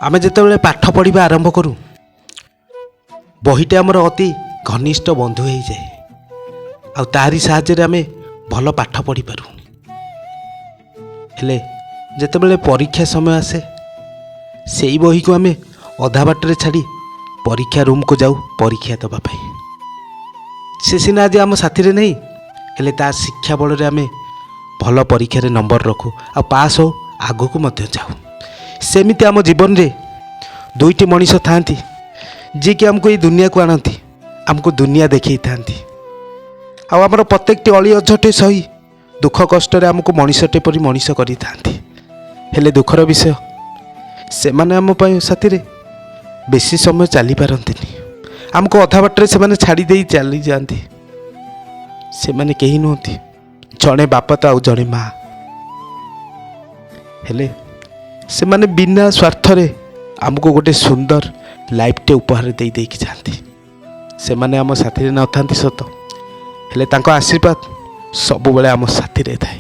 ଆମେ ଯେତେବେଳେ ପାଠ ପଢ଼ିବା ଆରମ୍ଭ କରୁ ବହିଟେ ଆମର ଅତି ଘନିଷ୍ଠ ବନ୍ଧୁ ହୋଇଯାଏ ଆଉ ତାରି ସାହାଯ୍ୟରେ ଆମେ ଭଲ ପାଠ ପଢ଼ିପାରୁ। ହେଲେ ଯେତେବେଳେ ପରୀକ୍ଷା ସମୟ ଆସେ ସେଇ ବହିକୁ ଆମେ ଅଧା ବାଟରେ ଛାଡ଼ି ପରୀକ୍ଷା ରୁମ୍କୁ ଯାଉ ପରୀକ୍ଷା ଦେବା ପାଇଁ। ସେ ସିନା ଆଜି ଆମ ସାଥିରେ ନାହିଁ, ହେଲେ ତା ଶିକ୍ଷା ବଳରେ ଆମେ ଭଲ ପରୀକ୍ଷାରେ ନମ୍ବର ରଖୁ ଆଉ ପାସ୍ ହଉ, ଆଗକୁ ମଧ୍ୟ ଯାଉ। ସେମିତି ଆମ ଜୀବନରେ ଦୁଇଟି ମଣିଷ ଥାଆନ୍ତି ଯିଏକି ଆମକୁ ଏଇ ଦୁନିଆକୁ ଆଣନ୍ତି, ଆମକୁ ଦୁନିଆ ଦେଖେଇଥାନ୍ତି ଆଉ ଆମର ପ୍ରତ୍ୟେକଟି ଅଳି ଅଝଟ ସହି ଦୁଃଖ କଷ୍ଟରେ ଆମକୁ ମଣିଷଟେ ପରି ମଣିଷ କରିଥାନ୍ତି। ହେଲେ ଦୁଃଖର ବିଷୟ, ସେମାନେ ଆମ ପାଇଁ ସାଥିରେ ବେଶୀ ସମୟ ଚାଲିପାରନ୍ତିନି। ଆମକୁ ଅଧା ବାଟରେ ସେମାନେ ଛାଡ଼ି ଦେଇ ଚାଲିଯାଆନ୍ତି। ସେମାନେ କେହି ନୁହନ୍ତି, ଜଣେ ବାପା ତ ଆଉ ଜଣେ ମା। ହେଲେ ସେମାନେ ବିନା ସ୍ୱାର୍ଥରେ ଆମକୁ ଗୋଟେ ସୁନ୍ଦର ଲାଇଫ୍ଟେ ଉପହାର ଦେଇକି ଯାଆନ୍ତି। ସେମାନେ ଆମ ସାଥିରେ ନଥାନ୍ତି ସତ, ହେଲେ ତାଙ୍କ ଆଶୀର୍ବାଦ ସବୁବେଳେ ଆମ ସାଥିରେ ଥାଏ।